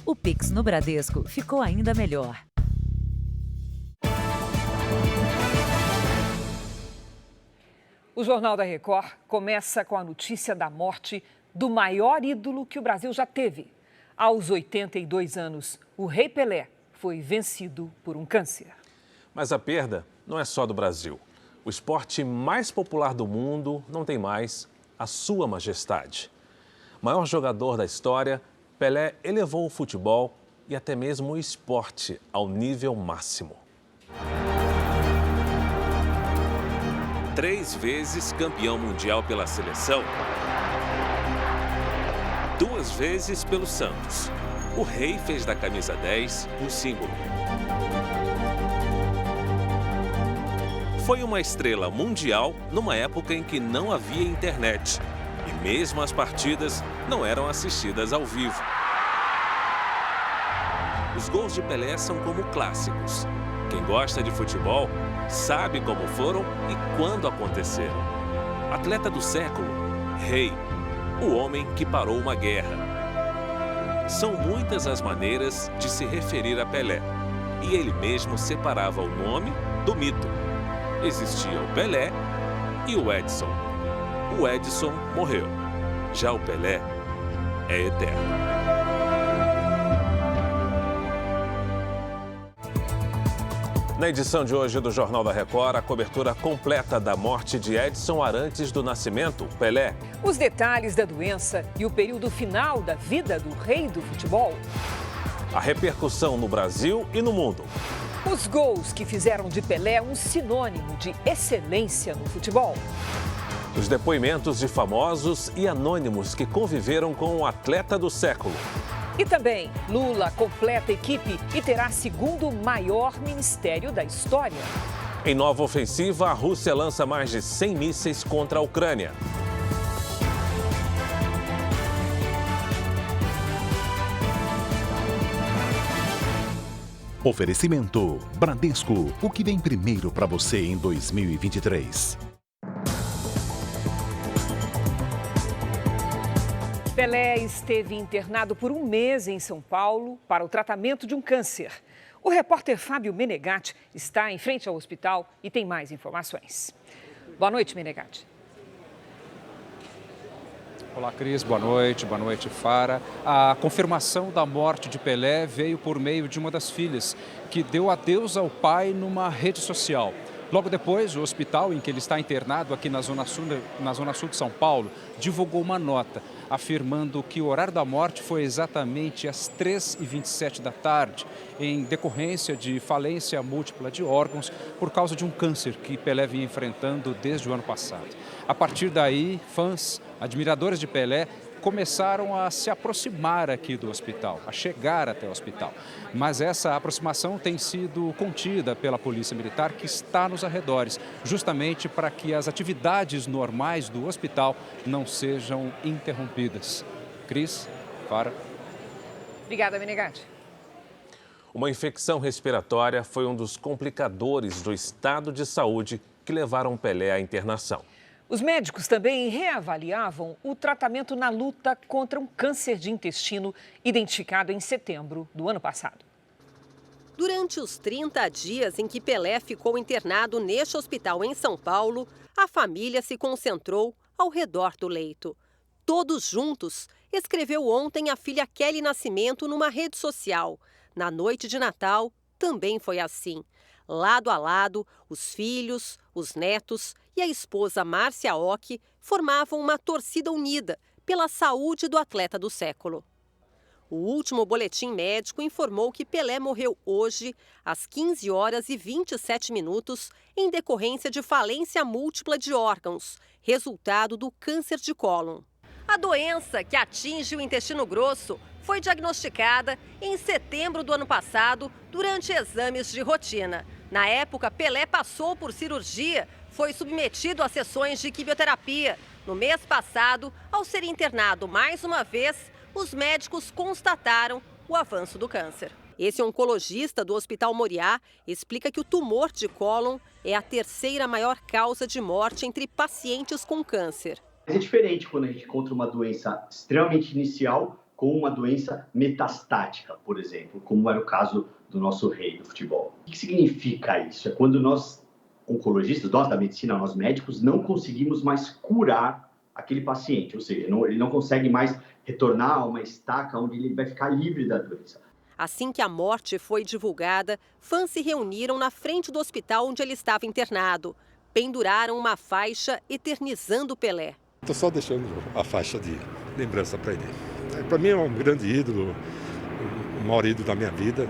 O Pix no Bradesco ficou ainda melhor. O Jornal da Record começa com a notícia da morte do maior ídolo que o Brasil já teve. Aos 82 anos, o Rei Pelé foi vencido por um câncer. Mas a perda não é só do Brasil. O esporte mais popular do mundo não tem mais a sua majestade. Maior jogador da história, Pelé elevou o futebol e até mesmo o esporte ao nível máximo. 3 vezes campeão mundial pela seleção, 2 vezes pelo Santos. O Rei fez da camisa 10 um símbolo. Foi uma estrela mundial numa época em que não havia internet. E mesmo as partidas não eram assistidas ao vivo. Os gols de Pelé são como clássicos. Quem gosta de futebol sabe como foram e quando aconteceram. Atleta do século, Rei, o homem que parou uma guerra. São muitas as maneiras de se referir a Pelé. E ele mesmo separava o nome do mito. Existia o Pelé e o Edson. O Edson morreu. Já o Pelé é eterno. Na edição de hoje do Jornal da Record, a cobertura completa da morte de Edson Arantes do Nascimento, Pelé. Os detalhes da doença e o período final da vida do rei do futebol. A repercussão no Brasil e no mundo. Os gols que fizeram de Pelé um sinônimo de excelência no futebol. Os depoimentos de famosos e anônimos que conviveram com o atleta do século. E também, Lula completa a equipe e terá segundo maior ministério da história. Em nova ofensiva, a Rússia lança mais de 100 mísseis contra a Ucrânia. Oferecimento Bradesco, o que vem primeiro para você em 2023. Pelé esteve internado por um mês em São Paulo para o tratamento de um câncer. O repórter Fábio Menegatti está em frente ao hospital e tem mais informações. Boa noite, Menegatti. Olá, Cris. Boa noite, Fara. A confirmação da morte de Pelé veio por meio de uma das filhas, que deu adeus ao pai numa rede social. Logo depois, o hospital em que ele está internado, aqui na Zona Sul de São Paulo, divulgou uma nota afirmando que o horário da morte foi exatamente às 3h27 da tarde, em decorrência de falência múltipla de órgãos por causa de um câncer que Pelé vinha enfrentando desde o ano passado. A partir daí, fãs, admiradores de Pelé, começaram a se aproximar aqui do hospital, a chegar até o hospital. Mas essa aproximação tem sido contida pela Polícia Militar, que está nos arredores, justamente para que as atividades normais do hospital não sejam interrompidas. Cris, Fara. Obrigada, Menegatti. Uma infecção respiratória foi um dos complicadores do estado de saúde que levaram Pelé à internação. Os médicos também reavaliavam o tratamento na luta contra um câncer de intestino identificado em setembro do ano passado. Durante os 30 dias em que Pelé ficou internado neste hospital em São Paulo, a família se concentrou ao redor do leito. Todos juntos, escreveu ontem a filha Kelly Nascimento numa rede social. Na noite de Natal, também foi assim. Lado a lado, os filhos, os netos e a esposa Márcia Ock formavam uma torcida unida pela saúde do atleta do século. O último boletim médico informou que Pelé morreu hoje, às 15h27, em decorrência de falência múltipla de órgãos, resultado do câncer de cólon. A doença, que atinge o intestino grosso, foi diagnosticada em setembro do ano passado durante exames de rotina. Na época, Pelé passou por cirurgia, foi submetido a sessões de quimioterapia. No mês passado, ao ser internado mais uma vez, os médicos constataram o avanço do câncer. Esse oncologista do Hospital Moriá explica que o tumor de cólon é a terceira maior causa de morte entre pacientes com câncer. É diferente quando a gente encontra uma doença extremamente inicial, com uma doença metastática, por exemplo, como era o caso do nosso rei do futebol. O que significa isso? É quando nós, oncologistas, nós da medicina, nós médicos, não conseguimos mais curar aquele paciente, ou seja, ele não consegue mais retornar a uma estaca onde ele vai ficar livre da doença. Assim que a morte foi divulgada, fãs se reuniram na frente do hospital onde ele estava internado. Penduraram uma faixa eternizando Pelé. Estou só deixando a faixa de lembrança para ele. Para mim é um grande ídolo, o maior ídolo da minha vida.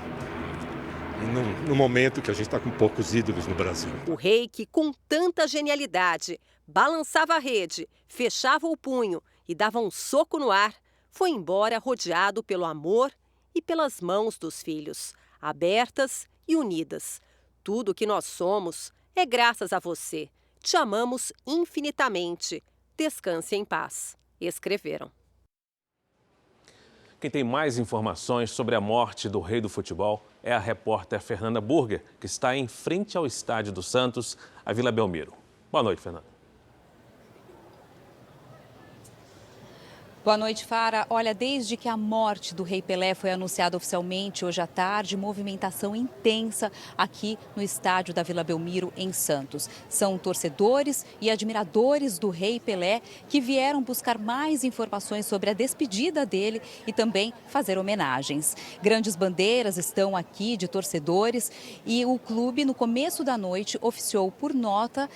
E no momento que a gente está com poucos ídolos no Brasil. O rei, que com tanta genialidade balançava a rede, fechava o punho e dava um soco no ar, foi embora rodeado pelo amor e pelas mãos dos filhos, abertas e unidas. Tudo que nós somos é graças a você. Te amamos infinitamente. Descanse em paz. Escreveram. Quem tem mais informações sobre a morte do rei do futebol é a repórter Fernanda Burger, que está em frente ao estádio do Santos, a Vila Belmiro. Boa noite, Fernanda. Boa noite, Fara. Olha, desde que a morte do Rei Pelé foi anunciada oficialmente hoje à tarde, movimentação intensa aqui no estádio da Vila Belmiro, em Santos. São torcedores e admiradores do Rei Pelé que vieram buscar mais informações sobre a despedida dele e também fazer homenagens. Grandes bandeiras estão aqui de torcedores e o clube, no começo da noite, oficiou por nota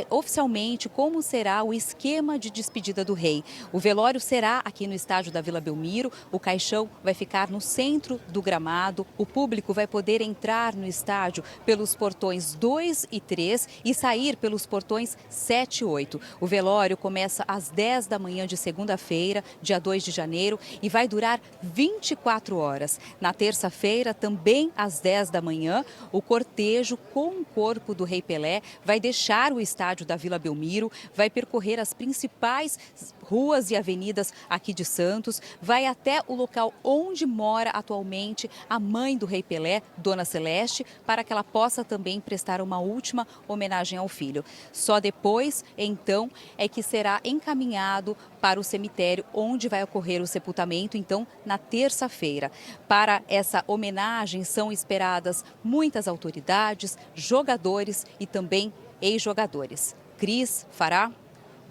oficialmente como será o esquema de despedida do rei. O velório será aqui no estádio da Vila Belmiro, o caixão vai ficar no centro do gramado, o público vai poder entrar no estádio pelos portões 2 e 3 e sair pelos portões 7 e 8. O velório começa às 10 da manhã de segunda-feira, dia 2 de janeiro, e vai durar 24 horas. Na terça-feira, também às 10 da manhã, o cortejo com o corpo do Rei Pelé vai deixar o estádio da Vila Belmiro, vai percorrer as principais ruas e avenidas aqui de Santos, vai até o local onde mora atualmente a mãe do Rei Pelé, Dona Celeste, para que ela possa também prestar uma última homenagem ao filho. Só depois, então, é que será encaminhado para o cemitério onde vai ocorrer o sepultamento, então, na terça-feira. Para essa homenagem são esperadas muitas autoridades, jogadores e também ex-jogadores. Cris, Fará.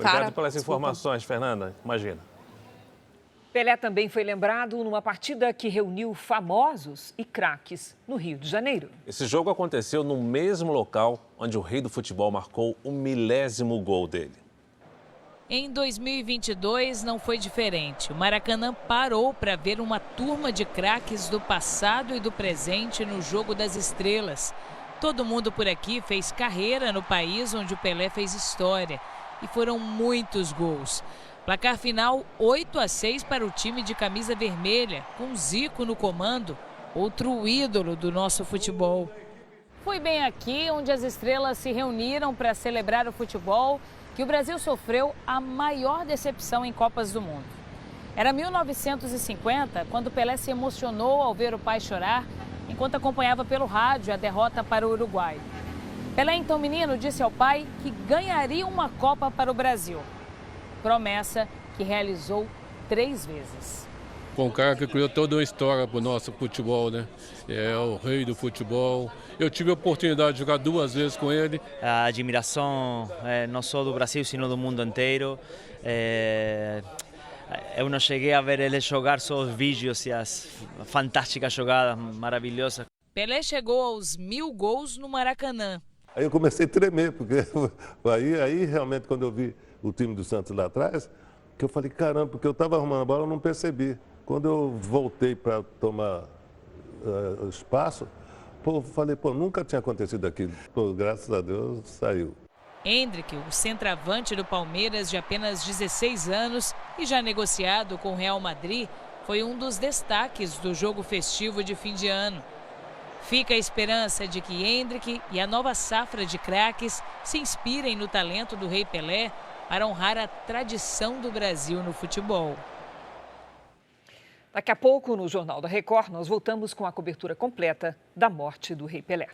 Obrigado pelas informações, Fernanda. Imagina. Pelé também foi lembrado numa partida que reuniu famosos e craques no Rio de Janeiro. Esse jogo aconteceu no mesmo local onde o rei do futebol marcou o 1000º gol dele. Em 2022 não foi diferente. O Maracanã parou para ver uma turma de craques do passado e do presente no Jogo das Estrelas. Todo mundo por aqui fez carreira no país onde o Pelé fez história. E foram muitos gols. Placar final 8-6 para o time de camisa vermelha, com Zico no comando, outro ídolo do nosso futebol. Foi bem aqui onde as estrelas se reuniram para celebrar o futebol que o Brasil sofreu a maior decepção em Copas do Mundo. Era 1950, quando Pelé se emocionou ao ver o pai chorar, enquanto acompanhava pelo rádio a derrota para o Uruguai. Pelé, então menino, disse ao pai que ganharia uma Copa para o Brasil. Promessa que realizou 3 vezes. Com um cara que criou toda uma história para o nosso futebol, né? É o rei do futebol. Eu tive a oportunidade de jogar 2 vezes com ele. A admiração não só do Brasil, sino do mundo inteiro. Eu não cheguei a ver ele jogar, só os vídeos e as fantásticas jogadas maravilhosas. Pelé chegou aos 1000 gols no Maracanã. Aí eu comecei a tremer, porque aí realmente quando eu vi o time do Santos lá atrás, que eu falei, caramba, porque eu estava arrumando a bola, eu não percebi. Quando eu voltei para tomar espaço, eu falei, nunca tinha acontecido aquilo. Graças a Deus, saiu. Endrick, o centroavante do Palmeiras de apenas 16 anos e já negociado com o Real Madrid, foi um dos destaques do jogo festivo de fim de ano. Fica a esperança de que Endrick e a nova safra de craques se inspirem no talento do Rei Pelé para honrar a tradição do Brasil no futebol. Daqui a pouco, no Jornal da Record, nós voltamos com a cobertura completa da morte do Rei Pelé.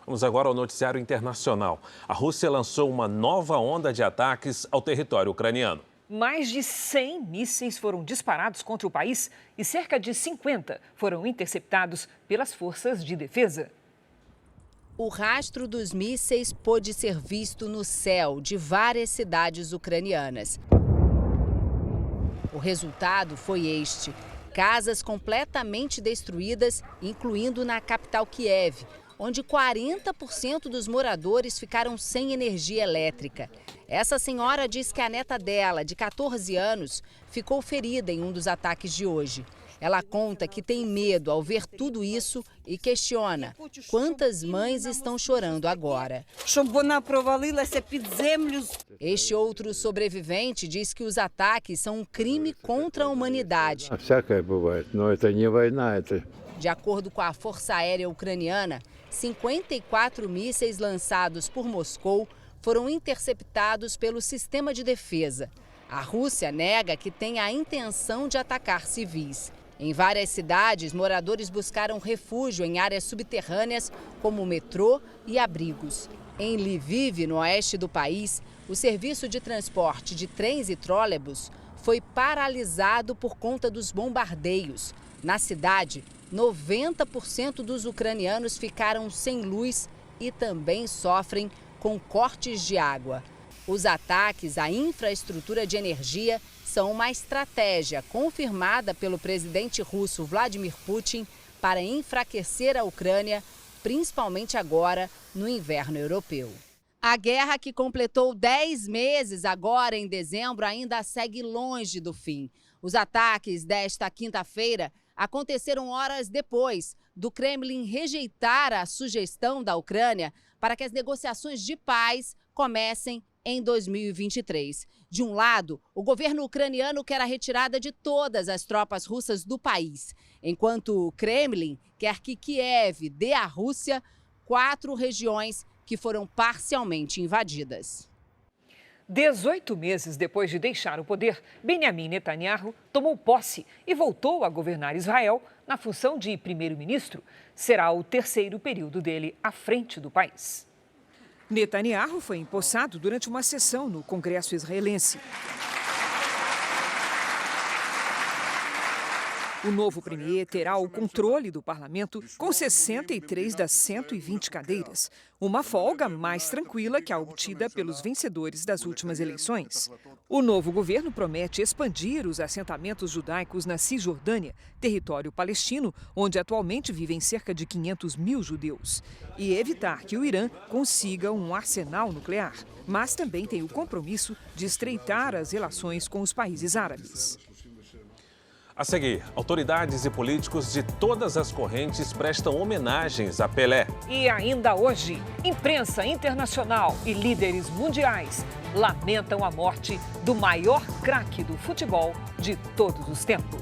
Vamos agora ao noticiário internacional. A Rússia lançou uma nova onda de ataques ao território ucraniano. Mais de 100 mísseis foram disparados contra o país e cerca de 50 foram interceptados pelas forças de defesa. O rastro dos mísseis pôde ser visto no céu de várias cidades ucranianas. O resultado foi este: casas completamente destruídas, incluindo na capital Kiev, onde 40% dos moradores ficaram sem energia elétrica. Essa senhora diz que a neta dela, de 14 anos, ficou ferida em um dos ataques de hoje. Ela conta que tem medo ao ver tudo isso e questiona quantas mães estão chorando agora. Este outro sobrevivente diz que os ataques são um crime contra a humanidade. De acordo com a Força Aérea Ucraniana, 54 mísseis lançados por Moscou foram interceptados pelo sistema de defesa. A Rússia nega que tem a intenção de atacar civis. Em várias cidades, moradores buscaram refúgio em áreas subterrâneas, como o metrô e abrigos. Em Lviv, no oeste do país, o serviço de transporte de trens e trólebus foi paralisado por conta dos bombardeios. Na cidade, 90% dos ucranianos ficaram sem luz e também sofrem com cortes de água. Os ataques à infraestrutura de energia são uma estratégia confirmada pelo presidente russo Vladimir Putin para enfraquecer a Ucrânia, principalmente agora no inverno europeu. A guerra, que completou 10 meses agora em dezembro, ainda segue longe do fim. Os ataques desta quinta-feira aconteceram horas depois do Kremlin rejeitar a sugestão da Ucrânia para que as negociações de paz comecem em 2023. De um lado, o governo ucraniano quer a retirada de todas as tropas russas do país, enquanto o Kremlin quer que Kiev dê à Rússia 4 regiões que foram parcialmente invadidas. 18 meses depois de deixar o poder, Benjamin Netanyahu tomou posse e voltou a governar Israel na função de primeiro-ministro. Será o terceiro período dele à frente do país. Netanyahu foi empossado durante uma sessão no Congresso israelense. O novo premier terá o controle do parlamento com 63 das 120 cadeiras, uma folga mais tranquila que a obtida pelos vencedores das últimas eleições. O novo governo promete expandir os assentamentos judaicos na Cisjordânia, território palestino, onde atualmente vivem cerca de 500 mil judeus, e evitar que o Irã consiga um arsenal nuclear, mas também tem o compromisso de estreitar as relações com os países árabes. A seguir, autoridades e políticos de todas as correntes prestam homenagens a Pelé. E ainda hoje, imprensa internacional e líderes mundiais lamentam a morte do maior craque do futebol de todos os tempos.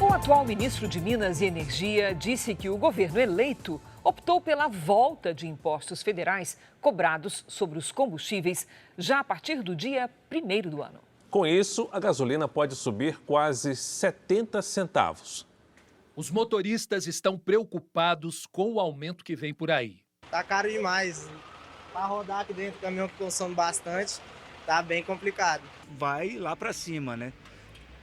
O atual ministro de Minas e Energia disse que o governo eleito optou pela volta de impostos federais cobrados sobre os combustíveis já a partir do dia 1º do ano. Com isso, a gasolina pode subir quase 70 centavos. Os motoristas estão preocupados com o aumento que vem por aí. Tá caro demais. Para rodar aqui dentro do caminhão que consome bastante, tá bem complicado. Vai lá para cima, né?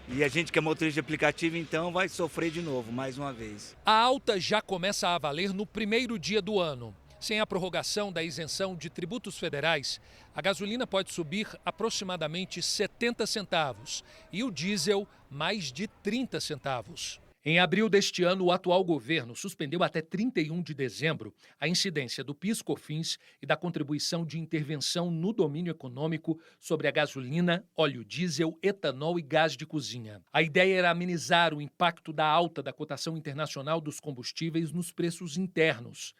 E a gente que é motorista de aplicativo, então, vai sofrer de novo, mais uma vez. A alta já começa a valer no primeiro dia do ano. Sem a prorrogação da isenção de tributos federais, a gasolina pode subir aproximadamente 70 centavos e o diesel mais de 30 centavos. Em abril deste ano, o atual governo suspendeu até 31 de dezembro a incidência do PIS/COFINS e da contribuição de intervenção no domínio econômico sobre a gasolina, óleo diesel, etanol e gás de cozinha. A ideia era amenizar o impacto da alta da cotação internacional dos combustíveis nos preços internos.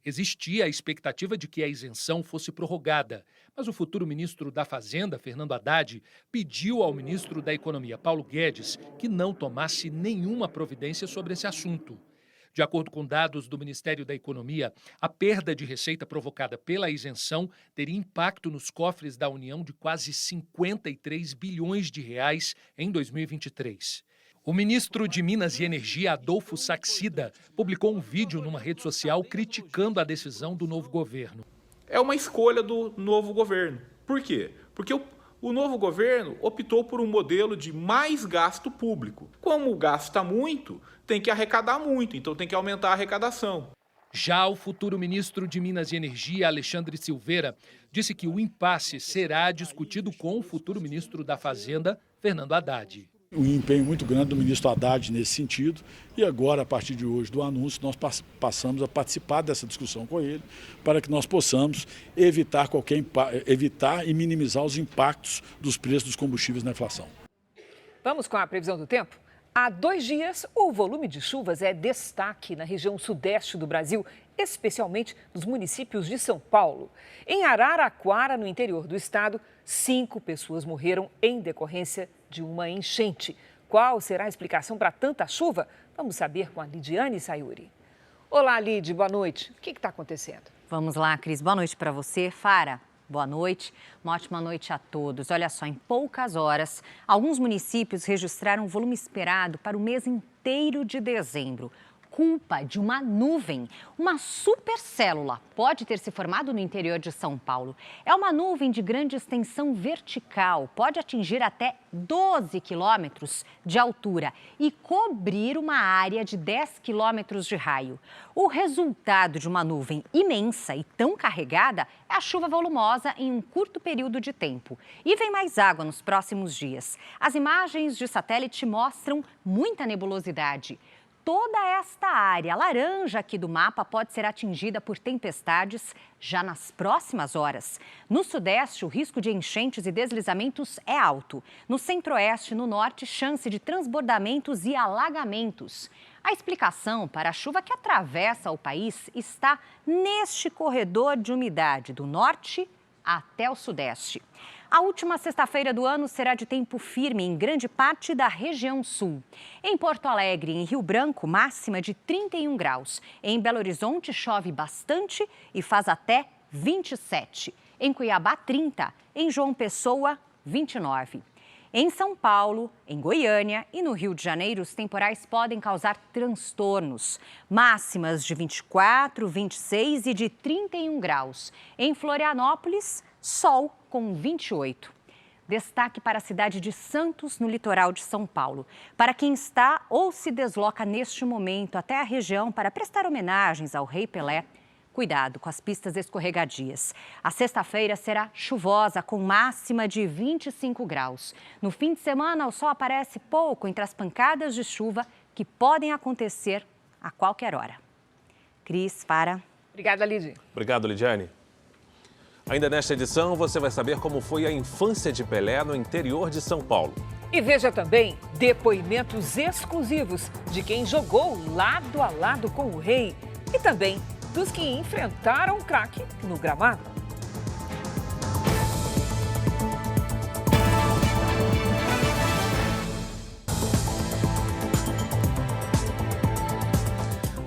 Existia a expectativa de que a isenção fosse prorrogada, mas o futuro ministro da Fazenda, Fernando Haddad, pediu ao ministro da Economia, Paulo Guedes, que não tomasse nenhuma providência sobre esse assunto. De acordo com dados do Ministério da Economia, a perda de receita provocada pela isenção teria impacto nos cofres da União de quase 53 bilhões de reais em 2023. O ministro de Minas e Energia, Adolfo Saxida, publicou um vídeo numa rede social criticando a decisão do novo governo. É uma escolha do novo governo. Por quê? Porque o novo governo optou por um modelo de mais gasto público. Como gasta muito, tem que arrecadar muito, então tem que aumentar a arrecadação. Já o futuro ministro de Minas e Energia, Alexandre Silveira, disse que o impasse será discutido com o futuro ministro da Fazenda, Fernando Haddad. Um empenho muito grande do ministro Haddad nesse sentido, e agora, a partir de hoje do anúncio, nós passamos a participar dessa discussão com ele, para que nós possamos evitar e minimizar os impactos dos preços dos combustíveis na inflação. Vamos com a previsão do tempo? Há 2 dias, o volume de chuvas é destaque na região sudeste do Brasil, especialmente nos municípios de São Paulo. Em Araraquara, no interior do estado, 5 pessoas morreram em decorrência de uma enchente. Qual será a explicação para tanta chuva? Vamos saber com a Lidiane Sayuri. Olá, Lid, boa noite. O que está acontecendo? Vamos lá, Cris. Boa noite para você. Fara, boa noite. Uma ótima noite a todos. Olha só, em poucas horas, alguns municípios registraram o volume esperado para o mês inteiro de dezembro. Culpa de uma nuvem. Uma supercélula pode ter se formado no interior de São Paulo. É uma nuvem de grande extensão vertical, pode atingir até 12 quilômetros de altura e cobrir uma área de 10 quilômetros de raio. O resultado de uma nuvem imensa e tão carregada é a chuva volumosa em um curto período de tempo. E vem mais água nos próximos dias. As imagens de satélite mostram muita nebulosidade. Toda esta área laranja aqui do mapa pode ser atingida por tempestades já nas próximas horas. No sudeste, o risco de enchentes e deslizamentos é alto. No centro-oeste e no norte, chance de transbordamentos e alagamentos. A explicação para a chuva que atravessa o país está neste corredor de umidade, do norte até o sudeste. A última sexta-feira do ano será de tempo firme em grande parte da região sul. Em Porto Alegre e em Rio Branco, máxima de 31 graus. Em Belo Horizonte, chove bastante e faz até 27. Em Cuiabá, 30. Em João Pessoa, 29. Em São Paulo, em Goiânia e no Rio de Janeiro, os temporais podem causar transtornos. Máximas de 24, 26 e de 31 graus. Em Florianópolis, sol com 28. Destaque para a cidade de Santos, no litoral de São Paulo. Para quem está ou se desloca neste momento até a região para prestar homenagens ao Rei Pelé, cuidado com as pistas escorregadias. A sexta-feira será chuvosa, com máxima de 25 graus. No fim de semana, o sol aparece pouco entre as pancadas de chuva que podem acontecer a qualquer hora. Cris, Fara. Obrigada, Lidy. Obrigado, Lidiane. Ainda nesta edição, você vai saber como foi a infância de Pelé no interior de São Paulo. E veja também depoimentos exclusivos de quem jogou lado a lado com o rei e também dos que enfrentaram o craque no gramado.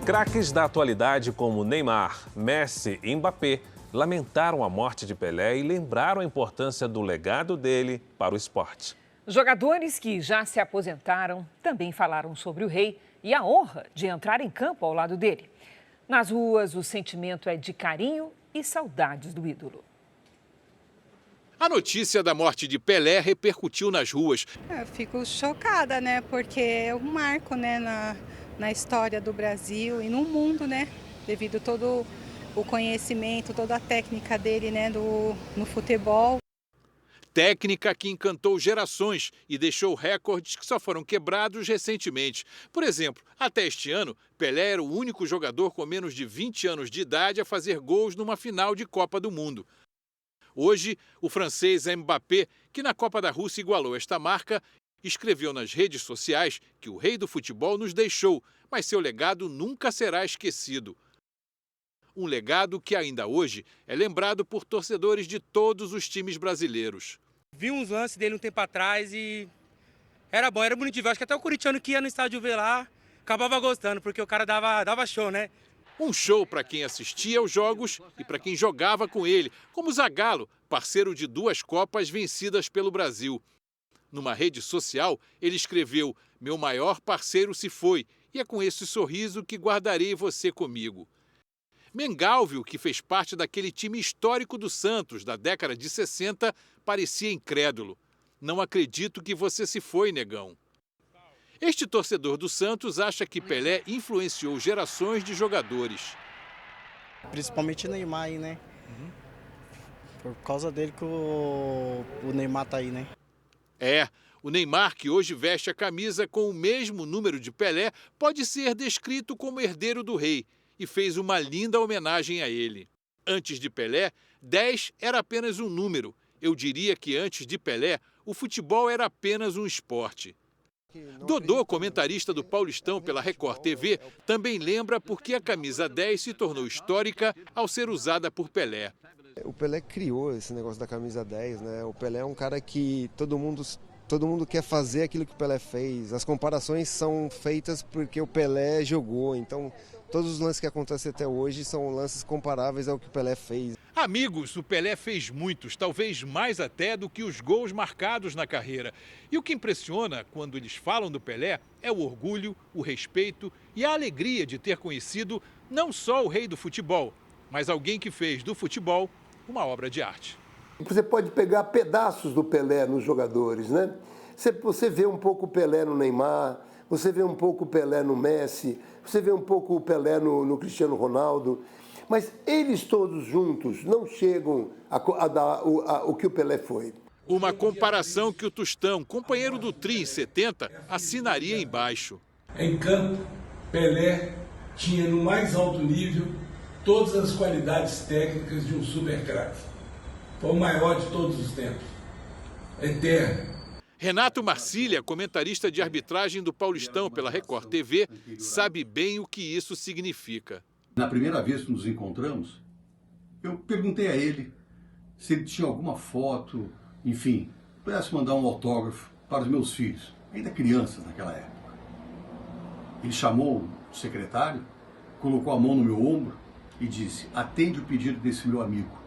Craques da atualidade como Neymar, Messi e Mbappé lamentaram a morte de Pelé e lembraram a importância do legado dele para o esporte. Jogadores que já se aposentaram também falaram sobre o rei e a honra de entrar em campo ao lado dele. Nas ruas, o sentimento é de carinho e saudades do ídolo. A notícia da morte de Pelé repercutiu nas ruas. Eu fico chocada, né? Porque é um marco, né, na história do Brasil e no mundo, né? Devido todo o conhecimento, toda a técnica dele, né, no futebol. Técnica que encantou gerações e deixou recordes que só foram quebrados recentemente. Por exemplo, até este ano, Pelé era o único jogador com menos de 20 anos de idade a fazer gols numa final de Copa do Mundo. Hoje, o francês Mbappé, que na Copa da Rússia igualou esta marca, escreveu nas redes sociais que o rei do futebol nos deixou, mas seu legado nunca será esquecido. Um legado que ainda hoje é lembrado por torcedores de todos os times brasileiros. Vi uns lances dele um tempo atrás e era bom, era bonito de ver. Acho que até o corintiano que ia no estádio ver lá acabava gostando, porque o cara dava show, né? Um show para quem assistia aos jogos e para quem jogava com ele, como Zagallo, parceiro de 2 Copas vencidas pelo Brasil. Numa rede social, ele escreveu: "Meu maior parceiro se foi, e é com esse sorriso que guardarei você comigo." Mengalvio, que fez parte daquele time histórico do Santos da década de 60, parecia incrédulo. "Não acredito que você se foi, negão." Este torcedor do Santos acha que Pelé influenciou gerações de jogadores. Principalmente o Neymar aí, né? Por causa dele que o Neymar tá aí, né? O Neymar, que hoje veste a camisa com o mesmo número de Pelé, pode ser descrito como herdeiro do rei e fez uma linda homenagem a ele. Antes de Pelé, 10 era apenas um número. Eu diria que antes de Pelé, o futebol era apenas um esporte. Dodô, comentarista do Paulistão pela Record TV, também lembra por que a camisa 10 se tornou histórica ao ser usada por Pelé. O Pelé criou esse negócio da camisa 10, né? O Pelé é um cara que todo mundo quer fazer aquilo que o Pelé fez. As comparações são feitas porque o Pelé jogou, então todos os lances que acontecem até hoje são lances comparáveis ao que o Pelé fez. Amigos, o Pelé fez muitos, talvez mais até do que os gols marcados na carreira. E o que impressiona quando eles falam do Pelé é o orgulho, o respeito e a alegria de ter conhecido não só o rei do futebol, mas alguém que fez do futebol uma obra de arte. Você pode pegar pedaços do Pelé nos jogadores, né? Você vê um pouco o Pelé no Neymar, você vê um pouco o Pelé no Messi, você vê um pouco o Pelé no Cristiano Ronaldo, mas eles todos juntos não chegam a dar o que o Pelé foi. Uma comparação que o Tostão, companheiro do Tri em 70, assinaria embaixo. Em campo, Pelé tinha no mais alto nível todas as qualidades técnicas de um super craque. Foi o maior de todos os tempos. Eterno. Renato Marcília, comentarista de arbitragem do Paulistão pela Record TV, sabe bem o que isso significa. Na primeira vez que nos encontramos, eu perguntei a ele se ele tinha alguma foto, enfim, pudesse mandar um autógrafo para os meus filhos, ainda crianças naquela época. Ele chamou o secretário, colocou a mão no meu ombro e disse: "Atende o pedido desse meu amigo."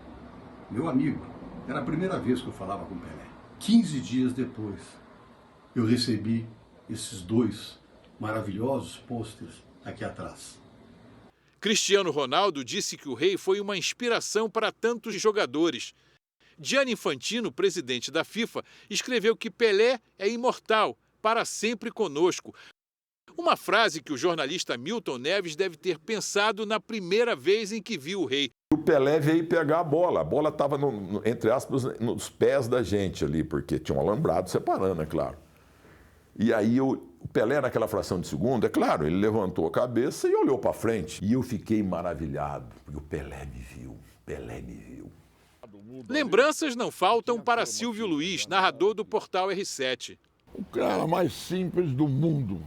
Meu amigo, era a primeira vez que eu falava com Pelé. 15 dias depois, eu recebi esses 2 maravilhosos pôsteres aqui atrás. Cristiano Ronaldo disse que o rei foi uma inspiração para tantos jogadores. Gianni Infantino, presidente da FIFA, escreveu que Pelé é imortal, para sempre conosco. Uma frase que o jornalista Milton Neves deve ter pensado na primeira vez em que viu o rei. O Pelé veio pegar a bola estava, entre aspas, nos pés da gente ali, porque tinha um alambrado separando, é claro. E aí o Pelé, naquela fração de segundo, é claro, ele levantou a cabeça e olhou para frente. E eu fiquei maravilhado, porque o Pelé me viu. Lembranças não faltam para Silvio Luiz, narrador do Portal R7. O cara mais simples do mundo.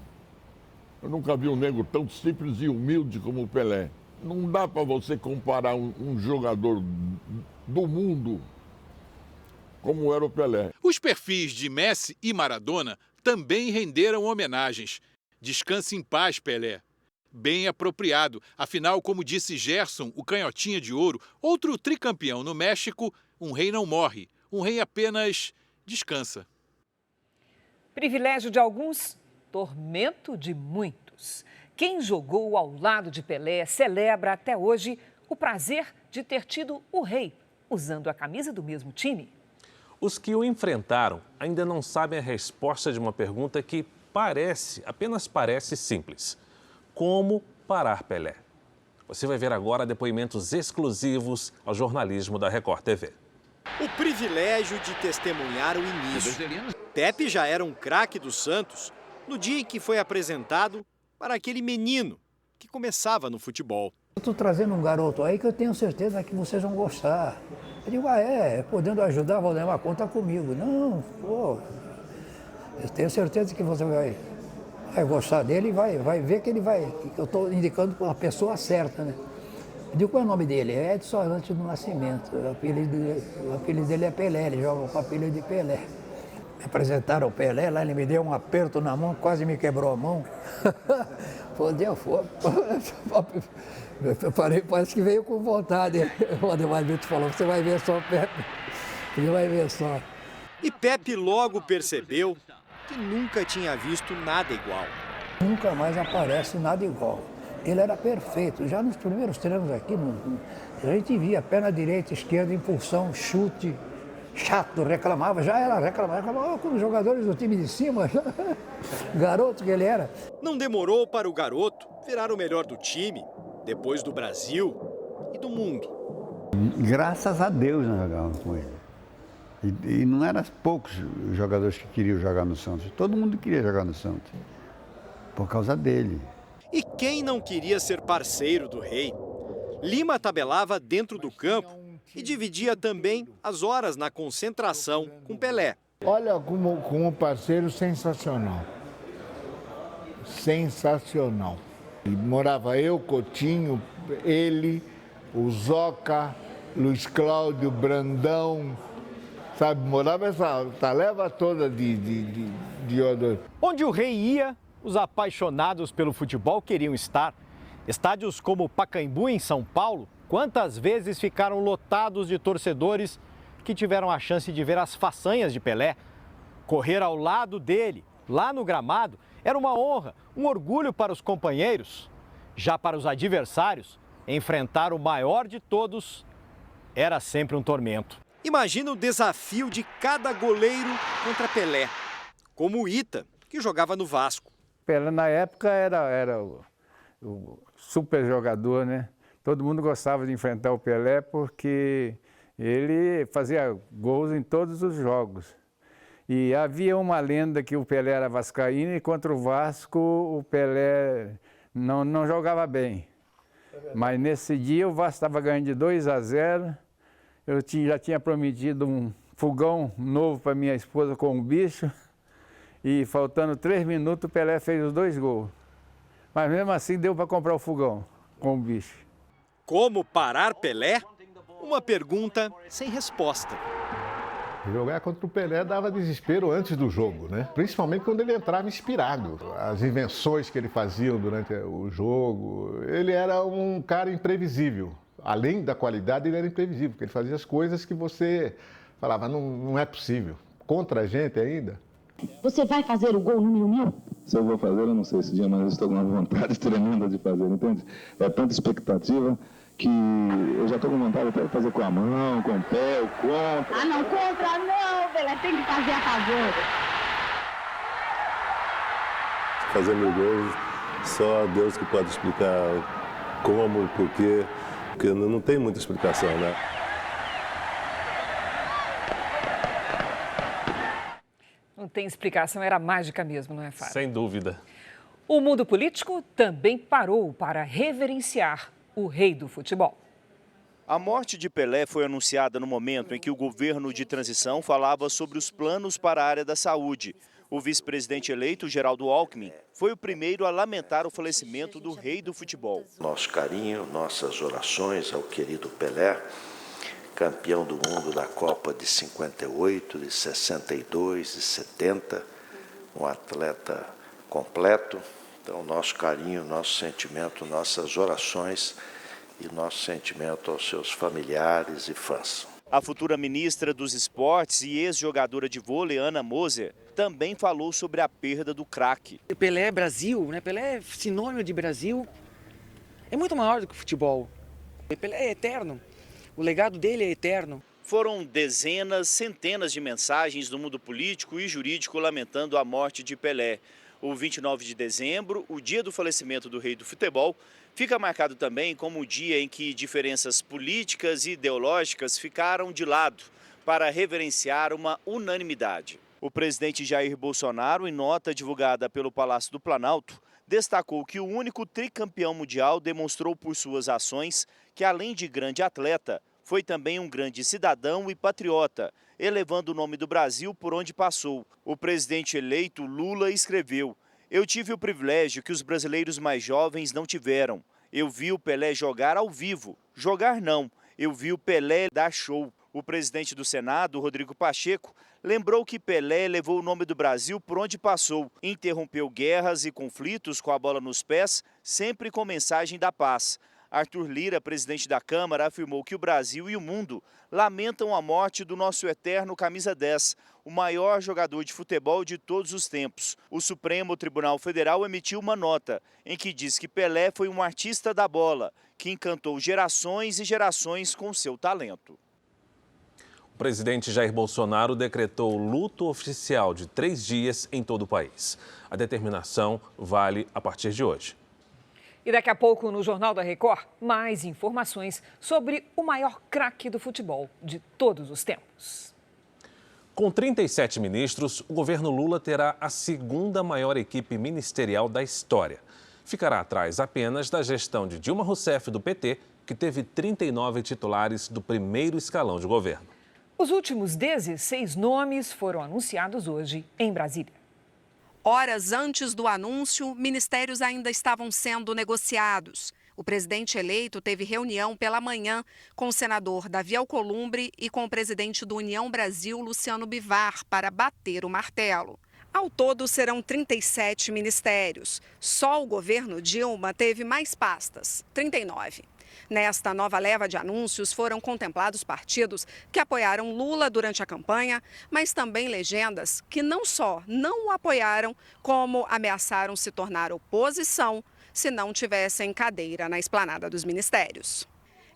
Eu nunca vi um nego tão simples e humilde como o Pelé. Não dá para você comparar um jogador do mundo como era o Pelé. Os perfis de Messi e Maradona também renderam homenagens. Descanse em paz, Pelé. Bem apropriado. Afinal, como disse Gerson, o canhotinha de ouro, outro tricampeão no México, um rei não morre, um rei apenas descansa. Privilégio de alguns, tormento de muitos. Quem jogou ao lado de Pelé celebra até hoje o prazer de ter tido o rei usando a camisa do mesmo time. Os que o enfrentaram ainda não sabem a resposta de uma pergunta que apenas parece simples. Como parar Pelé? Você vai ver agora depoimentos exclusivos ao jornalismo da Record TV. O privilégio de testemunhar o início. Pepe já era um craque do Santos no dia em que foi apresentado para aquele menino que começava no futebol. Eu estou trazendo um garoto aí que eu tenho certeza que vocês vão gostar. Eu digo, podendo ajudar, Valdemar, conta comigo. Não, pô, eu tenho certeza que você vai gostar dele e vai ver que eu estou indicando para a pessoa certa, né? Eu digo, qual é o nome dele? É Edson Arantes do Nascimento. O apelido dele é Pelé, ele joga com o apelido de Pelé. Me apresentaram o Pelé lá, ele me deu um aperto na mão, quase me quebrou a mão. Fodeu, parece que veio com vontade. O Ademar Vitor falou, você vai ver só, Pepe. Ele vai ver só. E Pepe logo percebeu que nunca tinha visto nada igual. Nunca mais aparece nada igual. Ele era perfeito. Já nos primeiros treinos aqui, a gente via perna direita, esquerda, impulsão, chute, chato, reclamava com os jogadores do time de cima, garoto que ele era. Não demorou para o garoto virar o melhor do time, depois do Brasil e do mundo. Graças a Deus nós jogávamos com ele. E não eram poucos jogadores que queriam jogar no Santos. Todo mundo queria jogar no Santos, por causa dele. E quem não queria ser parceiro do Rei? Lima tabelava dentro do campo e dividia também as horas na concentração com Pelé. Olha como parceiro sensacional. Sensacional. E morava eu, Coutinho, ele, o Zoca, Luiz Cláudio, Brandão, sabe? Morava essa taleva toda de jogador. Onde o Rei ia, os apaixonados pelo futebol queriam estar. Estádios como o Pacaembu, em São Paulo, quantas vezes ficaram lotados de torcedores que tiveram a chance de ver as façanhas de Pelé. Correr ao lado dele, lá no gramado, era uma honra, um orgulho para os companheiros. Já para os adversários, enfrentar o maior de todos era sempre um tormento. Imagina o desafio de cada goleiro contra Pelé, como o Ita, que jogava no Vasco. Pelé na época era o super jogador, né? Todo mundo gostava de enfrentar o Pelé porque ele fazia gols em todos os jogos. E havia uma lenda que o Pelé era vascaíno e contra o Vasco o Pelé não jogava bem. Mas nesse dia o Vasco estava ganhando de 2-0. Eu já tinha prometido um fogão novo para minha esposa com um bicho. E faltando 3 minutos o Pelé fez os 2 gols. Mas mesmo assim deu para comprar o fogão com o bicho. Como parar Pelé? Uma pergunta sem resposta. Jogar contra o Pelé dava desespero antes do jogo, né? Principalmente quando ele entrava inspirado. As invenções que ele fazia durante o jogo. Ele era um cara imprevisível. Além da qualidade, ele era imprevisível, porque ele fazia as coisas que você falava, não é possível. Contra a gente ainda. Você vai fazer o gol número 1000? Se eu vou fazer, eu não sei esse dia, mas eu estou com uma vontade tremenda de fazer, entende? É tanta expectativa que eu já estou com vontade até de fazer com a mão, com o pé, o contra. Ah, não, contra não, Pelé, tem que fazer a favor. Fazer meu gol, só Deus que pode explicar como e porquê, porque não tem muita explicação, né? Não tem explicação, era mágica mesmo, não é, Fábio? Sem dúvida. O mundo político também parou para reverenciar o rei do futebol. A morte de Pelé foi anunciada no momento em que o governo de transição falava sobre os planos para a área da saúde. O vice-presidente eleito, Geraldo Alckmin, foi o primeiro a lamentar o falecimento do rei do futebol. Nosso carinho, nossas orações ao querido Pelé, campeão do mundo da Copa de 58, de 62, de 70, um atleta completo. Então, nosso carinho, nosso sentimento, nossas orações e nosso sentimento aos seus familiares e fãs. A futura ministra dos Esportes e ex-jogadora de vôlei, Ana Moser, também falou sobre a perda do craque. Pelé é Brasil, né? Pelé é sinônimo de Brasil. É muito maior do que o futebol. Pelé é eterno. O legado dele é eterno. Foram dezenas, centenas de mensagens do mundo político e jurídico lamentando a morte de Pelé. O 29 de dezembro, o dia do falecimento do rei do futebol, fica marcado também como o dia em que diferenças políticas e ideológicas ficaram de lado para reverenciar uma unanimidade. O presidente Jair Bolsonaro, em nota divulgada pelo Palácio do Planalto, destacou que o único tricampeão mundial demonstrou por suas ações que, além de grande atleta, foi também um grande cidadão e patriota, elevando o nome do Brasil por onde passou. O presidente eleito Lula escreveu: "Eu tive o privilégio que os brasileiros mais jovens não tiveram. Eu vi o Pelé jogar ao vivo. Jogar não, eu vi o Pelé dar show." O presidente do Senado, Rodrigo Pacheco, lembrou que Pelé levou o nome do Brasil por onde passou, interrompeu guerras e conflitos com a bola nos pés, sempre com mensagem da paz. Arthur Lira, presidente da Câmara, afirmou que o Brasil e o mundo lamentam a morte do nosso eterno camisa 10, o maior jogador de futebol de todos os tempos. O Supremo Tribunal Federal emitiu uma nota em que diz que Pelé foi um artista da bola, que encantou gerações e gerações com seu talento. O presidente Jair Bolsonaro decretou luto oficial de 3 dias em todo o país. A determinação vale a partir de hoje. E daqui a pouco, no Jornal da Record, mais informações sobre o maior craque do futebol de todos os tempos. Com 37 ministros, o governo Lula terá a segunda maior equipe ministerial da história. Ficará atrás apenas da gestão de Dilma Rousseff, do PT, que teve 39 titulares do primeiro escalão de governo. Os últimos 16 nomes foram anunciados hoje em Brasília. Horas antes do anúncio, ministérios ainda estavam sendo negociados. O presidente eleito teve reunião pela manhã com o senador Davi Alcolumbre e com o presidente do União Brasil, Luciano Bivar, para bater o martelo. Ao todo, serão 37 ministérios. Só o governo Dilma teve mais pastas, 39. Nesta nova leva de anúncios foram contemplados partidos que apoiaram Lula durante a campanha, mas também legendas que não só não o apoiaram, como ameaçaram se tornar oposição se não tivessem cadeira na esplanada dos ministérios.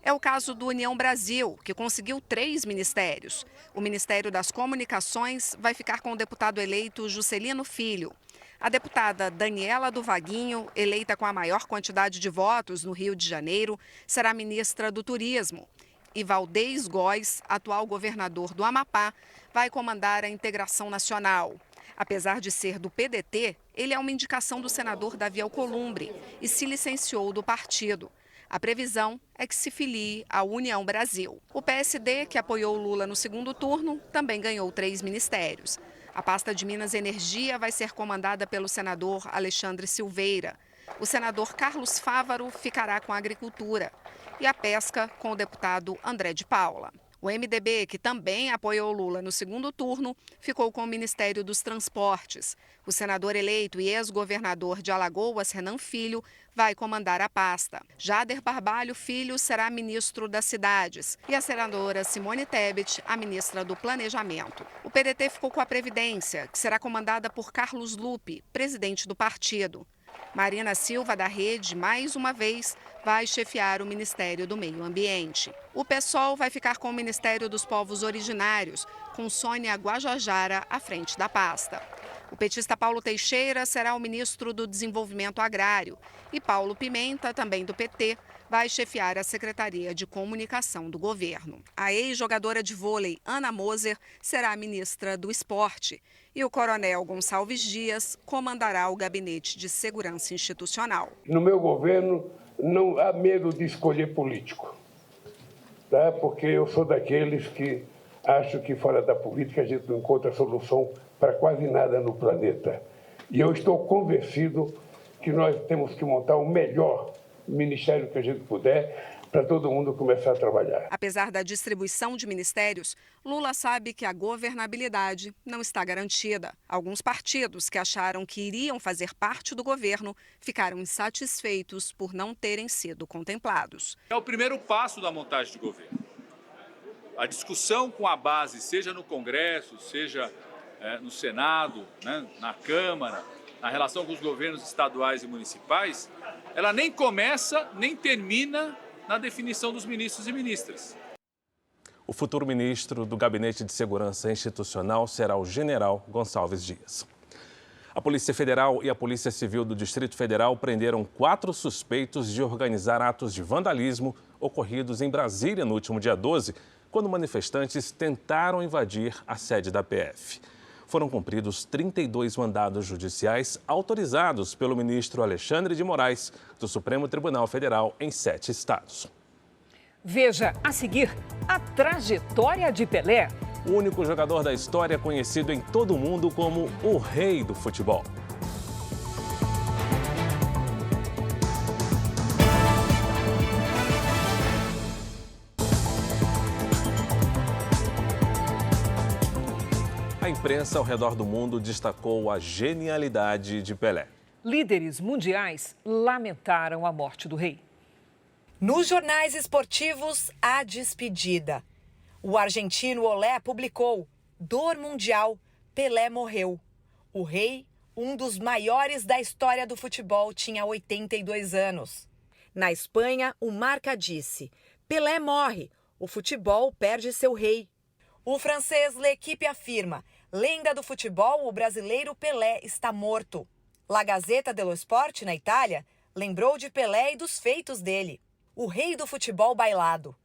É o caso do União Brasil, que conseguiu 3 ministérios. O Ministério das Comunicações vai ficar com o deputado eleito Juscelino Filho. A deputada Daniela do Vaguinho, eleita com a maior quantidade de votos no Rio de Janeiro, será ministra do Turismo. E Valdez Góes, atual governador do Amapá, vai comandar a integração nacional. Apesar de ser do PDT, ele é uma indicação do senador Davi Alcolumbre e se licenciou do partido. A previsão é que se filie à União Brasil. O PSD, que apoiou Lula no segundo turno, também ganhou 3 ministérios. A pasta de Minas e Energia vai ser comandada pelo senador Alexandre Silveira. O senador Carlos Fávaro ficará com a Agricultura e a Pesca com o deputado André de Paula. O MDB, que também apoiou Lula no segundo turno, ficou com o Ministério dos Transportes. O senador eleito e ex-governador de Alagoas, Renan Filho, vai comandar a pasta. Jader Barbalho Filho será ministro das Cidades e a senadora Simone Tebet, a ministra do Planejamento. O PDT ficou com a Previdência, que será comandada por Carlos Lupe, presidente do partido. Marina Silva, da Rede, mais uma vez, vai chefiar o Ministério do Meio Ambiente. O PSOL vai ficar com o Ministério dos Povos Originários, com Sônia Guajajara à frente da pasta. O petista Paulo Teixeira será o ministro do Desenvolvimento Agrário e Paulo Pimenta, também do PT, vai chefiar a Secretaria de Comunicação do governo. A ex-jogadora de vôlei, Ana Moser, será a ministra do Esporte e o coronel Gonçalves Dias comandará o Gabinete de Segurança Institucional. No meu governo não há medo de escolher político, tá? Porque eu sou daqueles que acho que fora da política a gente não encontra solução para quase nada no planeta. E eu estou convencido que nós temos que montar o melhor ministério que a gente puder para todo mundo começar a trabalhar. Apesar da distribuição de ministérios, Lula sabe que a governabilidade não está garantida. Alguns partidos que acharam que iriam fazer parte do governo ficaram insatisfeitos por não terem sido contemplados. É o primeiro passo da montagem de governo. A discussão com a base, seja no Congresso, seja no Senado, né, na Câmara, na relação com os governos estaduais e municipais, ela nem começa nem termina na definição dos ministros e ministras. O futuro ministro do Gabinete de Segurança Institucional será o general Gonçalves Dias. A Polícia Federal e a Polícia Civil do Distrito Federal prenderam 4 suspeitos de organizar atos de vandalismo ocorridos em Brasília no último dia 12, quando manifestantes tentaram invadir a sede da PF. Foram cumpridos 32 mandados judiciais autorizados pelo ministro Alexandre de Moraes, do Supremo Tribunal Federal, em 7 estados. Veja a seguir a trajetória de Pelé. O único jogador da história conhecido em todo o mundo como o rei do futebol. A imprensa ao redor do mundo destacou a genialidade de Pelé. Líderes mundiais lamentaram a morte do rei. Nos jornais esportivos, a despedida. O argentino Olé publicou: dor mundial, Pelé morreu. O rei, um dos maiores da história do futebol, tinha 82 anos. Na Espanha, o Marca disse: Pelé morre, o futebol perde seu rei. O francês L'Équipe afirma: lenda do futebol, o brasileiro Pelé está morto. La Gazzetta dello Sport, na Itália, lembrou de Pelé e dos feitos dele. O rei do futebol bailado.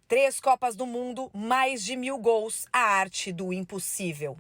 3 Copas do Mundo, mais de 1000 gols, a arte do impossível.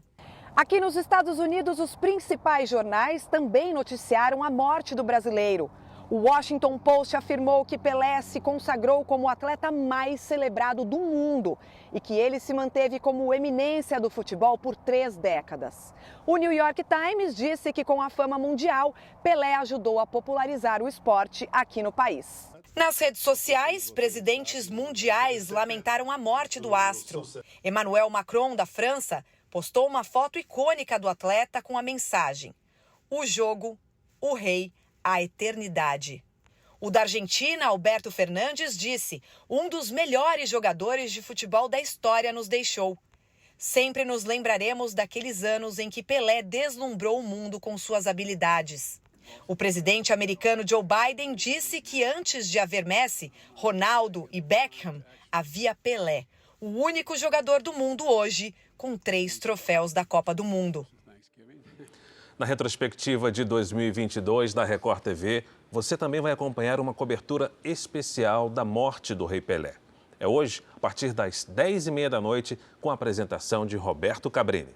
Aqui nos Estados Unidos, os principais jornais também noticiaram a morte do brasileiro. O Washington Post afirmou que Pelé se consagrou como o atleta mais celebrado do mundo e que ele se manteve como eminência do futebol por 3 décadas. O New York Times disse que com a fama mundial, Pelé ajudou a popularizar o esporte aqui no país. Nas redes sociais, presidentes mundiais lamentaram a morte do astro. Emmanuel Macron, da França, postou uma foto icônica do atleta com a mensagem: o jogo, o rei, a eternidade. O da Argentina, Alberto Fernandes, disse: um dos melhores jogadores de futebol da história nos deixou. Sempre nos lembraremos daqueles anos em que Pelé deslumbrou o mundo com suas habilidades. O presidente americano Joe Biden disse que antes de haver Messi, Ronaldo e Beckham, havia Pelé, o único jogador do mundo hoje com 3 troféus da Copa do Mundo. Na retrospectiva de 2022 da Record TV, você também vai acompanhar uma cobertura especial da morte do Rei Pelé. É hoje, a partir das 10h30 da noite, com a apresentação de Roberto Cabrini.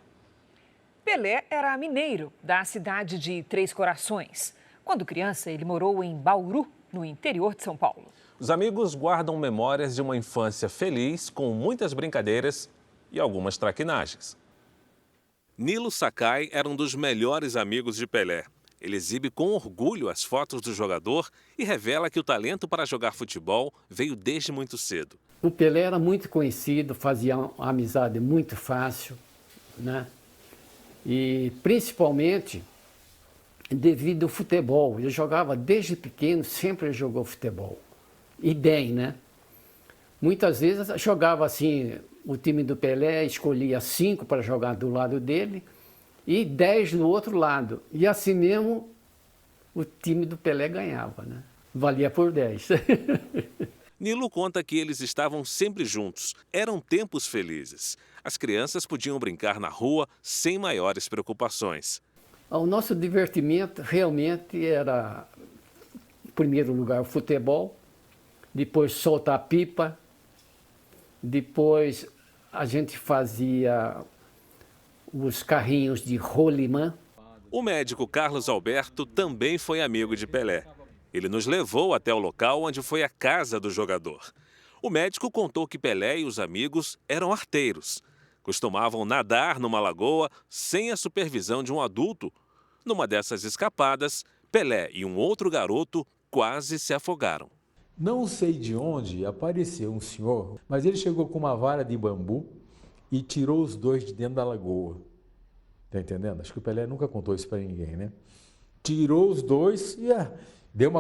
Pelé era mineiro, da cidade de Três Corações. Quando criança, ele morou em Bauru, no interior de São Paulo. Os amigos guardam memórias de uma infância feliz, com muitas brincadeiras e algumas traquinagens. Nilo Sakai era um dos melhores amigos de Pelé. Ele exibe com orgulho as fotos do jogador e revela que o talento para jogar futebol veio desde muito cedo. O Pelé era muito conhecido, fazia uma amizade muito fácil, né? E principalmente devido ao futebol. Ele jogava desde pequeno, sempre jogou futebol. E bem, né? Muitas vezes jogava assim, o time do Pelé escolhia 5 para jogar do lado dele e 10 no outro lado. E assim mesmo o time do Pelé ganhava, né? Valia por 10. Nilo conta que eles estavam sempre juntos. Eram tempos felizes. As crianças podiam brincar na rua sem maiores preocupações. O nosso divertimento realmente era, em primeiro lugar, o futebol, depois soltar pipa, depois a gente fazia os carrinhos de rolimã. O médico Carlos Alberto também foi amigo de Pelé. Ele nos levou até o local onde foi a casa do jogador. O médico contou que Pelé e os amigos eram arteiros. Costumavam nadar numa lagoa sem a supervisão de um adulto. Numa dessas escapadas, Pelé e um outro garoto quase se afogaram. Não sei de onde apareceu um senhor, mas ele chegou com uma vara de bambu e tirou os dois de dentro da lagoa. Tá entendendo? Acho que o Pelé nunca contou isso para ninguém, né? Tirou os dois e deu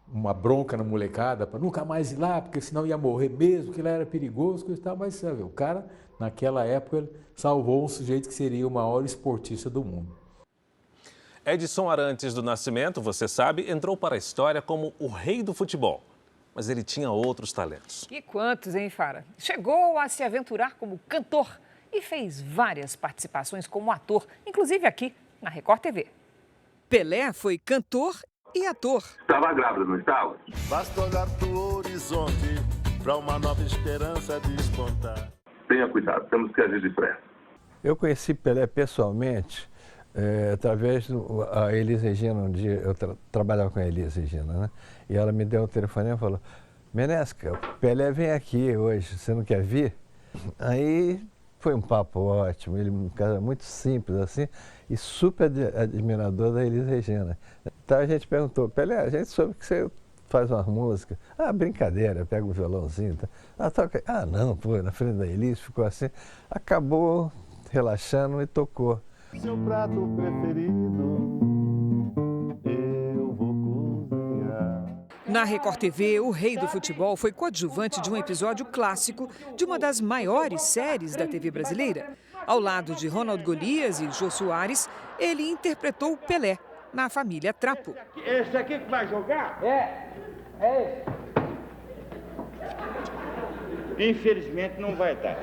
uma bronca na molecada para nunca mais ir lá, porque senão ia morrer mesmo, que lá era perigoso, coisa e tal. Mas sabe, o cara, naquela época, salvou um sujeito que seria o maior esportista do mundo. Edson Arantes do Nascimento, você sabe, entrou para a história como o rei do futebol. Mas ele tinha outros talentos. E quantos, hein, Fara? Chegou a se aventurar como cantor e fez várias participações como ator, inclusive aqui na Record TV. Pelé foi cantor e ator. Estava grávida, não estava? Basta olhar pro horizonte para uma nova esperança despontar. Tenha cuidado, temos que agir depressa. Eu conheci Pelé pessoalmente através da Elis Regina. Um dia eu trabalhava com a Elis Regina, né? E ela me deu um telefone e falou: Menesca, o Pelé vem aqui hoje, você não quer vir? Aí foi um papo ótimo, ele um cara muito simples assim e super admirador da Elis Regina. Então a gente perguntou: Pelé, a gente soube que você faz uma música. Ah, brincadeira, pega um violãozinho. Tá? Ah, toca. Ah, não, pô, na frente da Elis, ficou assim. Acabou relaxando e tocou. Seu prato preferido, eu vou cozinhar. Na Record TV, o rei do futebol foi coadjuvante de um episódio clássico de uma das maiores séries da TV brasileira. Ao lado de Ronald Golias e Jô Soares, ele interpretou Pelé na família Trapo. Esse aqui que vai jogar? É esse. Infelizmente não vai dar.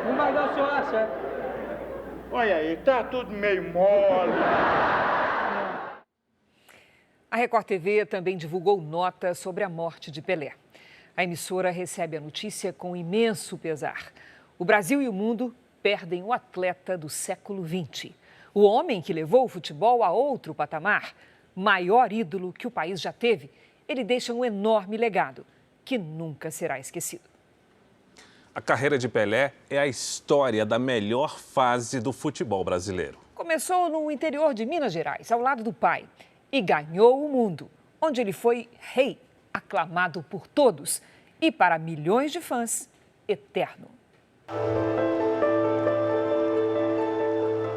Não vai dar, o senhor acha? Olha aí, tá tudo meio mole. A Record TV também divulgou nota sobre a morte de Pelé. A emissora recebe a notícia com imenso pesar. O Brasil e o mundo perdem o atleta do século XX. O homem que levou o futebol a outro patamar, maior ídolo que o país já teve, ele deixa um enorme legado que nunca será esquecido. A carreira de Pelé é a história da melhor fase do futebol brasileiro. Começou no interior de Minas Gerais, ao lado do pai, e ganhou o mundo, onde ele foi rei, aclamado por todos e, para milhões de fãs, eterno.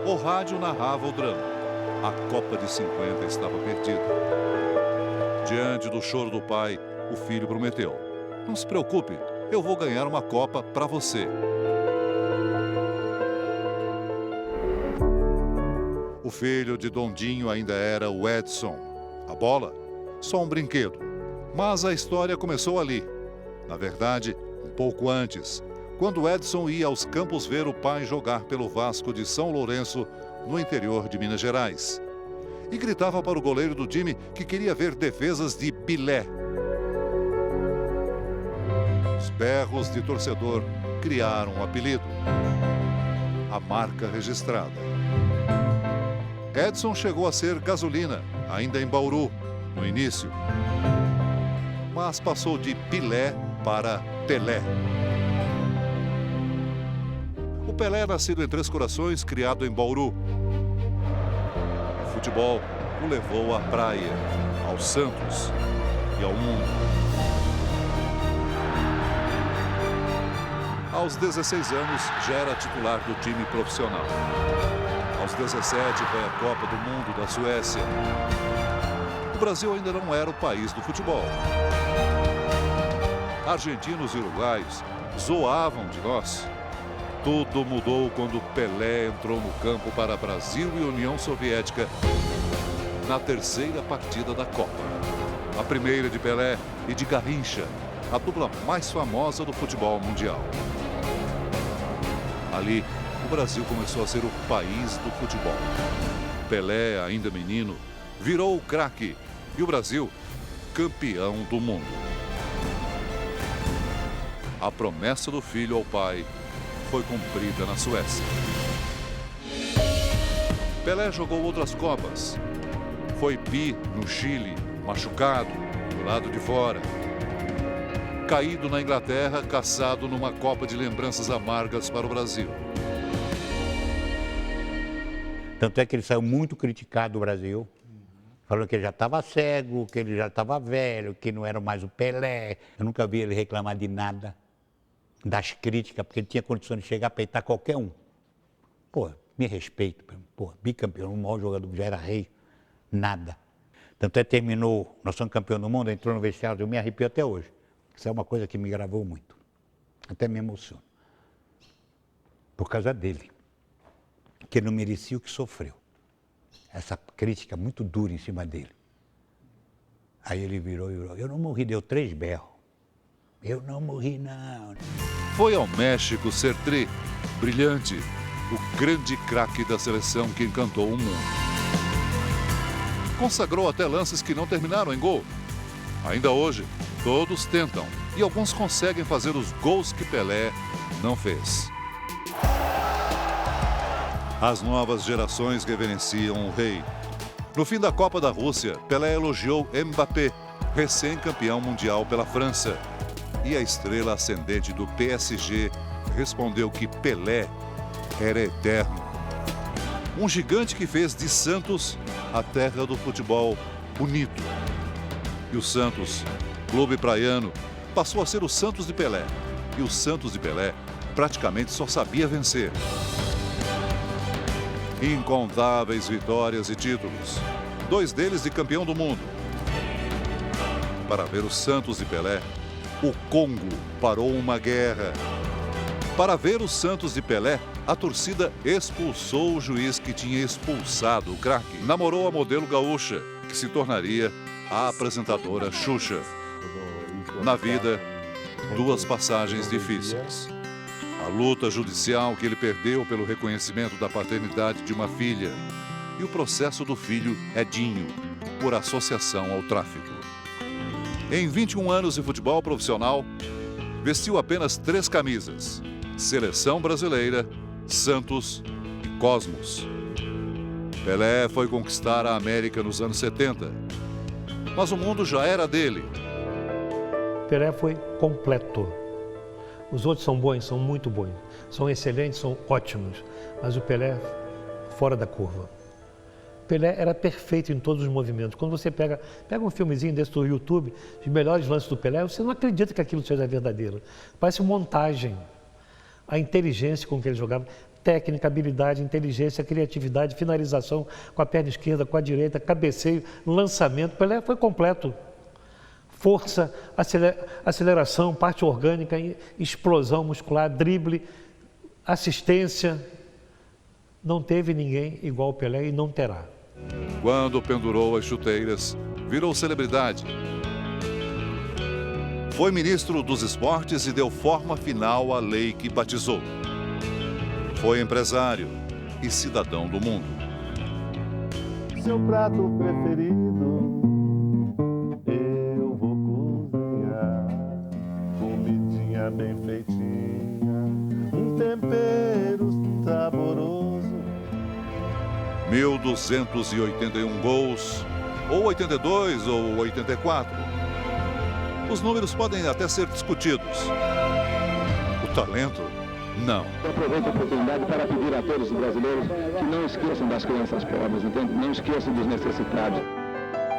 O rádio narrava o drama. A Copa de 50 estava perdida. Diante do choro do pai, o filho prometeu: "Não se preocupe, eu vou ganhar uma Copa para você." O filho de Dondinho ainda era o Edson. A bola, só um brinquedo. Mas a história começou ali. Na verdade, um pouco antes, quando Edson ia aos campos ver o pai jogar pelo Vasco de São Lourenço, no interior de Minas Gerais. E gritava para o goleiro do time que queria ver defesas de Pelé. Os berros de torcedor criaram um apelido. A marca registrada. Edson chegou a ser gasolina, ainda em Bauru, no início. Mas passou de Pelé para Pelé. O Pelé, nascido em Três Corações, criado em Bauru. O futebol o levou à praia, ao Santos e ao mundo. Aos 16 anos, já era titular do time profissional. Aos 17, foi a Copa do Mundo da Suécia. O Brasil ainda não era o país do futebol. Argentinos e uruguaios zoavam de nós. Tudo mudou quando Pelé entrou no campo para Brasil e União Soviética na terceira partida da Copa. A primeira de Pelé e de Garrincha, a dupla mais famosa do futebol mundial. Ali, o Brasil começou a ser o país do futebol. Pelé, ainda menino, virou o craque e o Brasil, campeão do mundo. A promessa do filho ao pai foi cumprida na Suécia. Pelé jogou outras Copas. Foi bi no Chile, machucado, do lado de fora. Caído na Inglaterra, caçado numa Copa de lembranças amargas para o Brasil. Tanto é que ele saiu muito criticado do Brasil, falando que ele já estava cego, que ele já estava velho, que não era mais o Pelé. Eu nunca vi ele reclamar de nada, das críticas, porque ele tinha condições de chegar a peitar qualquer um. Pô, me respeito, pô, bicampeão, o maior jogador que já era rei, nada. Tanto é que terminou, nós somos campeão do mundo, entrou no vestiário, eu me arrepio até hoje. Isso é uma coisa que me gravou muito, até me emociona. Por causa dele, que ele não merecia o que sofreu. Essa crítica muito dura em cima dele. Aí ele virou e virou, eu não morri, deu 3 berros. Eu não morri, não. Foi ao México ser tri, brilhante, o grande craque da seleção que encantou o mundo. Consagrou até lances que não terminaram em gol. Ainda hoje, todos tentam e alguns conseguem fazer os gols que Pelé não fez. As novas gerações reverenciam o rei. No fim da Copa da Rússia, Pelé elogiou Mbappé, recém-campeão mundial pela França. E a estrela ascendente do PSG respondeu que Pelé era eterno. Um gigante que fez de Santos a terra do futebol bonito. E o Santos, clube praiano, passou a ser o Santos de Pelé. E o Santos de Pelé praticamente só sabia vencer. Incontáveis vitórias e títulos. 2 deles de campeão do mundo. Para ver o Santos de Pelé, o Congo parou uma guerra. Para ver o Santos de Pelé, a torcida expulsou o juiz que tinha expulsado o craque. Namorou a modelo gaúcha, que se tornaria a apresentadora Xuxa. Na vida, 2 passagens difíceis. A luta judicial que ele perdeu pelo reconhecimento da paternidade de uma filha e o processo do filho Edinho por associação ao tráfico. Em 21 anos de futebol profissional, vestiu apenas 3 camisas: Seleção Brasileira, Santos e Cosmos. Pelé foi conquistar a América nos anos 70, mas o mundo já era dele. Pelé foi completo. Os outros são bons, são muito bons, são excelentes, são ótimos, mas o Pelé fora da curva. Pelé era perfeito em todos os movimentos. Quando você pega um filmezinho desse do YouTube, os melhores lances do Pelé, você não acredita que aquilo seja verdadeiro. Parece montagem. A inteligência com que ele jogava, técnica, habilidade, inteligência, criatividade, finalização com a perna esquerda, com a direita, cabeceio, lançamento. Pelé foi completo. Força, aceleração, parte orgânica, explosão muscular, drible, assistência. Não teve ninguém igual ao Pelé e não terá. Quando pendurou as chuteiras, virou celebridade. Foi ministro dos esportes e deu forma final à lei que batizou. Foi empresário e cidadão do mundo. Seu prato preferido, eu vou cozinhar. Comidinha bem feitinha, um tempero saboroso. 1.281 gols, ou 82 ou 84. Os números podem até ser discutidos. O talento, não. Eu aproveito a oportunidade para pedir a todos os brasileiros que não esqueçam das crianças pobres, entende? Não esqueçam dos necessitados.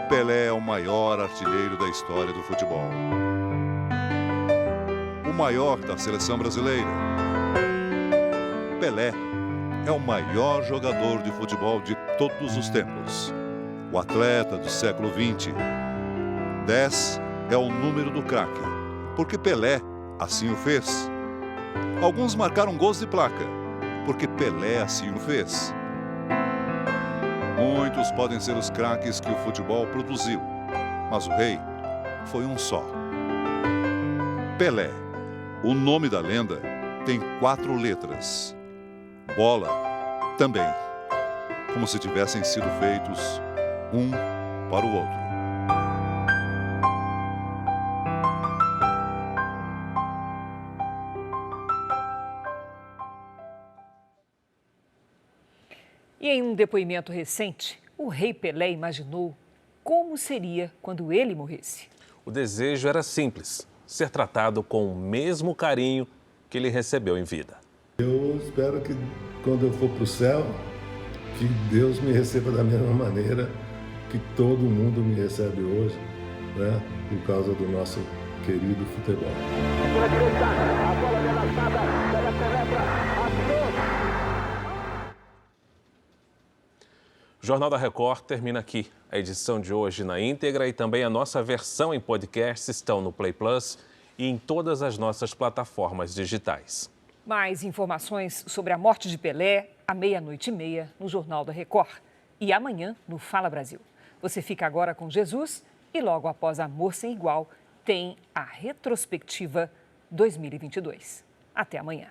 Pelé é o maior artilheiro da história do futebol. O maior da seleção brasileira. Pelé é o maior jogador de futebol de todos os tempos. O atleta do século XX. 10 é o número do craque, porque Pelé assim o fez. Alguns marcaram gols de placa, porque Pelé assim o fez. Muitos podem ser os craques que o futebol produziu, mas o rei foi um só. Pelé, o nome da lenda, tem 4 letras. Bola, também, como se tivessem sido feitos um para o outro. E em um depoimento recente, o rei Pelé imaginou como seria quando ele morresse. O desejo era simples: ser tratado com o mesmo carinho que ele recebeu em vida. Eu espero que quando eu for para o céu, que Deus me receba da mesma maneira que todo mundo me recebe hoje, né? Por causa do nosso querido futebol. O Jornal da Record termina aqui. A edição de hoje na íntegra e também a nossa versão em podcast estão no Play Plus e em todas as nossas plataformas digitais. Mais informações sobre a morte de Pelé à 00:30 no Jornal da Record. E amanhã no Fala Brasil. Você fica agora com Jesus e logo após Amor Sem Igual tem a retrospectiva 2022. Até amanhã.